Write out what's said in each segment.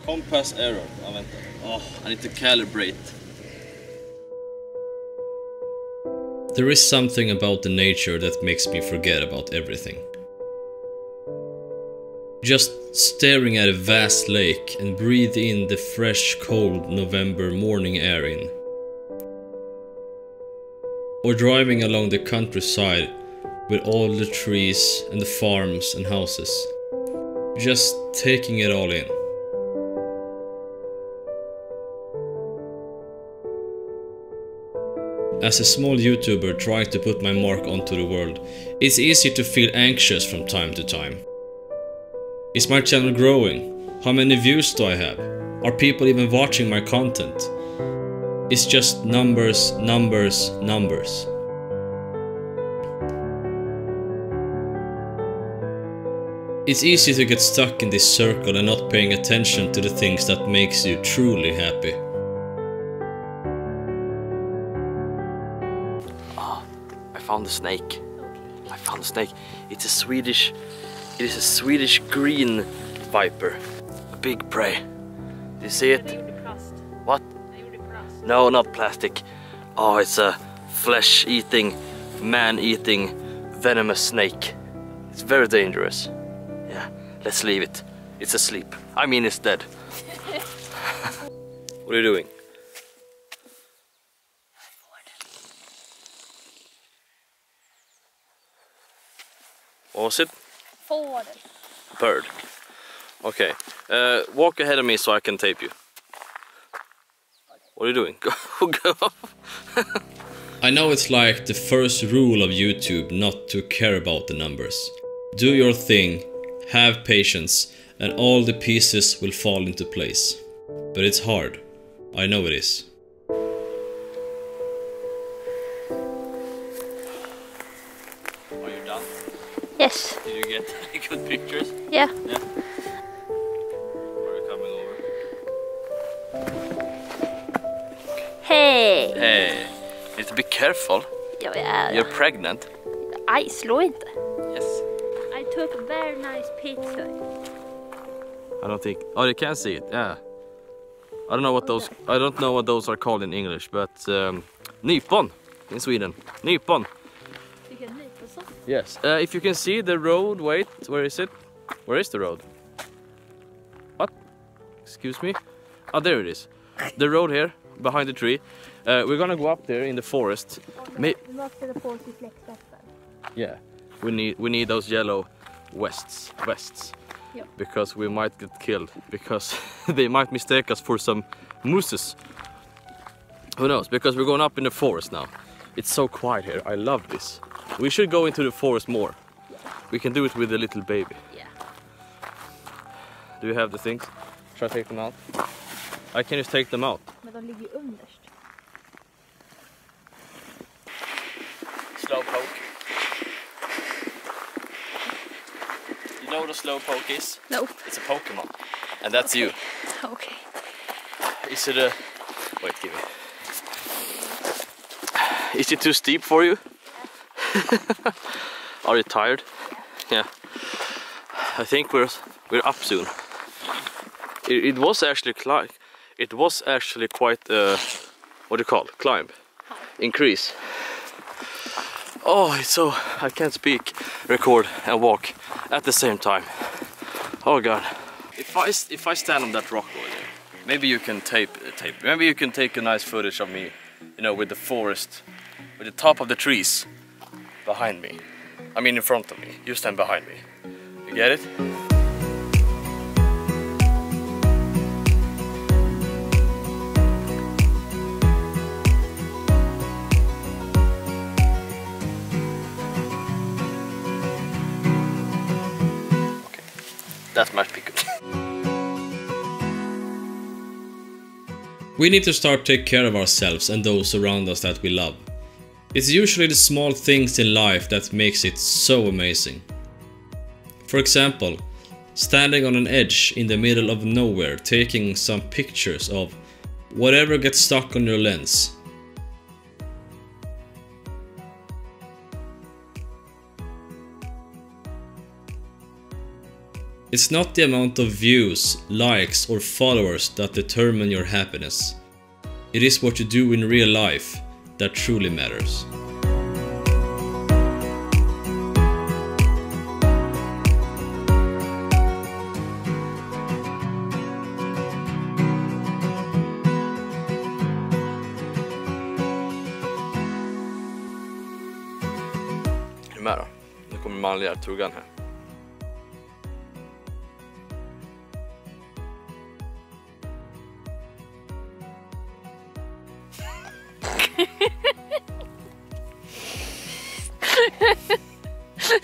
Compass error. Oh, I need to calibrate. There is something about the nature that makes me forget about everything. Just staring at a vast lake and breathe in the fresh, cold November morning air in. Or driving along the countryside with all the trees and the farms and houses. Just taking it all in. As a small YouTuber trying to put my mark onto the world, it's easy to feel anxious from time to time. Is my channel growing? How many views do I have? Are people even watching my content? It's just numbers, numbers, numbers. It's easy to get stuck in this circle and not paying attention to the things that makes you truly happy. I found a snake. I found a snake. It is a Swedish green viper. A big prey. Do you see it? What? No, not plastic. Oh, it's a flesh-eating, man-eating, venomous snake. It's very dangerous. Yeah, let's leave it. It's asleep. I mean, it's dead. What are you doing? What was it? Forward. Bird. Okay. Walk ahead of me so I can tape you. What are you doing? Go. I know it's like the first rule of YouTube not to care about the numbers. Do your thing, have patience, and all the pieces will fall into place. But it's hard. I know it is. Are you done? Yes. Did you get any good pictures? Yeah. Yeah. Are you coming over? Hey! Hey, you need to be careful. Ja, jag You're pregnant. Aj, slå inte. Yes. I took very nice picture. I don't think. Oh, you can see it. Yeah. I don't know what those. I don't know what those are called in English, but nypon in Sweden. Nypon. Yes. If you can see the road, wait. Where is it? Where is the road? What? Excuse me. Oh, there it is. The road here, behind the tree. We're gonna go up there in the forest. Yeah. We need those yellow vests. Yep. Because we might get killed. Because they might mistake us for some mooses. Who knows? Because we're going up in the forest now. It's so quiet here. I love this. We should go into the forest more. Yeah. We can do it with the little baby. Yeah. Do you have the things? Should I take them out? I can just take them out. Men de ligger underst. Slow poke. You know what a slow poke is? Nope. It's a Pokemon. And that's you. Okay. Is it a... Wait, give me. Is it too steep for you? Are you tired? Yeah. I think we're up soon. It was actually quite what do you call it? Climb. Increase. Oh, it's so I can't speak, record and walk at the same time. Oh god. If I stand on that rock over there, maybe you can tape. Maybe you can take a nice footage of me, you know, with the forest, with the top of the trees behind me. I mean in front of me. You stand behind me. You get it? Okay. That might be good. We need to start taking care of ourselves and those around us that we love. It's usually the small things in life that makes it so amazing. For example, standing on an edge in the middle of nowhere taking some pictures of whatever gets stuck on your lens. It's not the amount of views, likes or followers that determine your happiness. It is what you do in real life that truly matters. Är du med då? Nu kommer manliga tuggan här.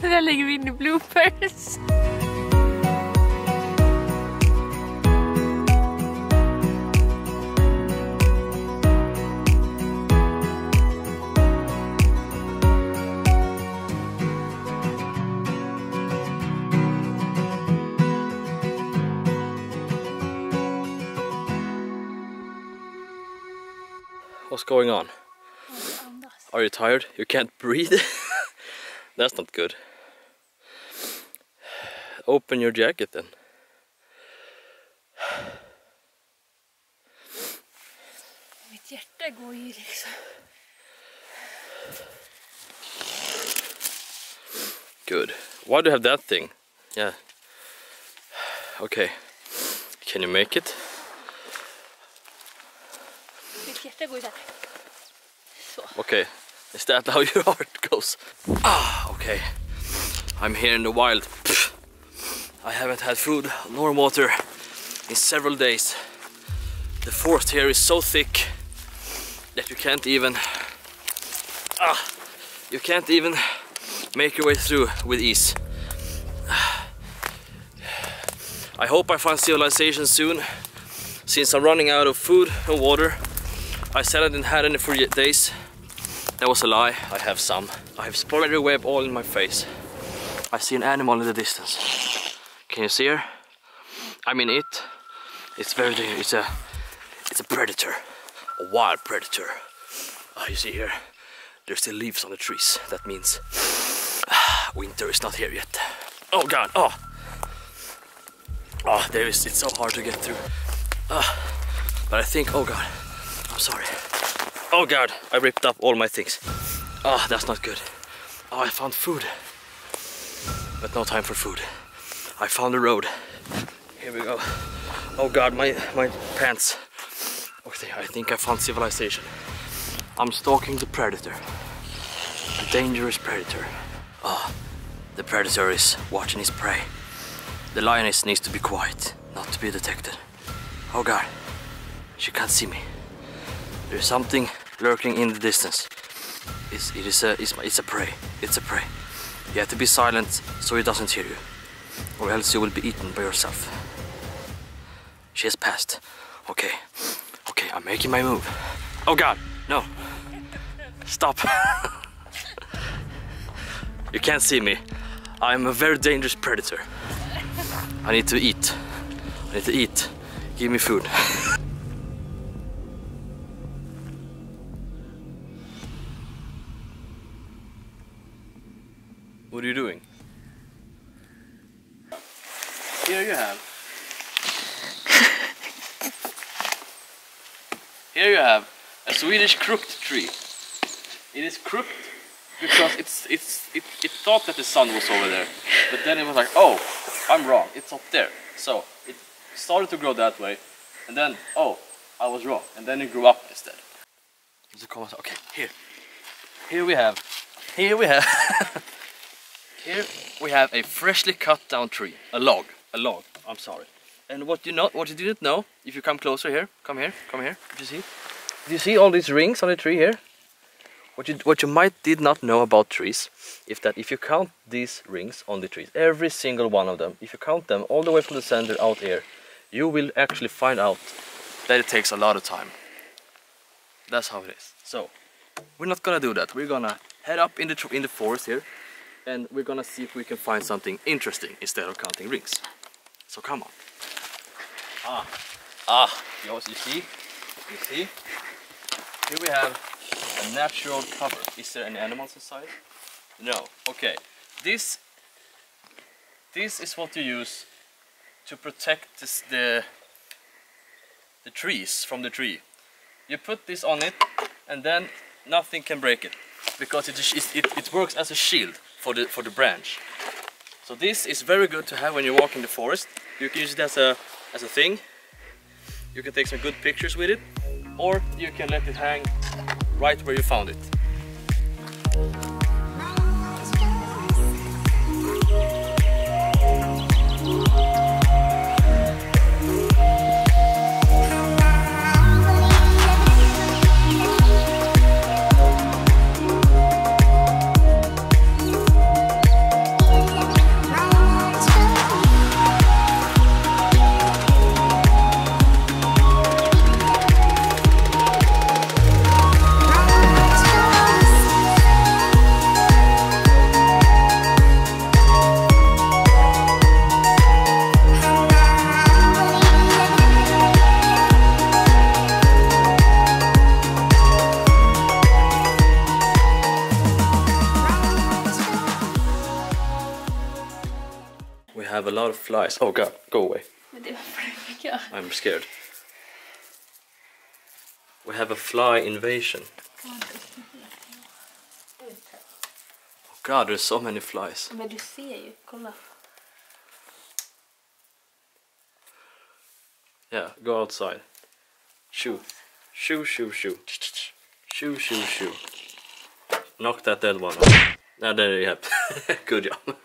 Det där lägger vi in i bloopers. What's going on? Are you tired? You can't breathe? That's not good. Open your jacket then. Mitt hjärta går ju liksom. Good. Why do you have that thing? Yeah. Okay. Can you make it? Mitt hjärta går ju där. Så. Okay. Is that how your heart goes? Ah, okay. I'm here in the wild. Pfft. I haven't had food nor water in several days. The forest here is so thick that you can't even make your way through with ease. I hope I find civilization soon, since I'm running out of food and water. I said I didn't have any for days. That was a lie. I have some. I have spider web all in my face. I see an animal in the distance. Can you see her? I mean it. It's very dangerous. It's a predator. A wild predator. You see here? There's still leaves on the trees. That means winter is not here yet. Oh god! Oh! Oh, it's so hard to get through. But I think, oh god, I'm sorry. Oh god, I ripped up all my things. Oh, that's not good. Oh, I found food. But no time for food. I found a road. Here we go. Oh god, my pants. Okay, I think I found civilization. I'm stalking the predator. A dangerous predator. Oh, the predator is watching his prey. The lioness needs to be quiet, not to be detected. Oh god, she can't see me. There's something lurking in the distance. It's a prey. It's a prey. You have to be silent so it doesn't hear you, or else you will be eaten by yourself. She has passed. Okay, I'm making my move. Oh god, no! Stop! You can't see me. I'm a very dangerous predator. I need to eat. I need to eat. Give me food. What are you doing? Here you have. Here you have a Swedish crooked tree. It is crooked because it thought that the sun was over there, but then it was like, oh, I'm wrong. It's up there. So it started to grow that way, and then oh, I was wrong, and then it grew up instead. Okay, here we have. Here we have a freshly cut down tree, a log. I'm sorry. And what you didn't know, if you come closer here, come here. Did you see all these rings on the tree here? What you did not know about trees is that if you count these rings on the trees, every single one of them, if you count them all the way from the center out here, you will actually find out that it takes a lot of time. That's how it is. So we're not gonna do that. We're gonna head up in the forest here, and we're gonna see if we can find something interesting instead of counting rings. So come on. You see? Here we have a natural cover. Is there any animals inside? No. Okay. This is what you use to protect the trees from the tree. You put this on it, and then nothing can break it, because it works as a shield for the branch. So this is very good to have when you walk in the forest. You can use it as a thing. You can take some good pictures with it, or you can let it hang right where you found it. We have a lot of flies. Oh god, go away. I'm scared. We have a fly invasion. Oh god, there's so many flies. Men du ser ju, kolla. Yeah, go outside. Shoo. Shoo, shoo, shoo. Shoo, shoo, shoo. Knock that dead one off. Now there you have. Good job.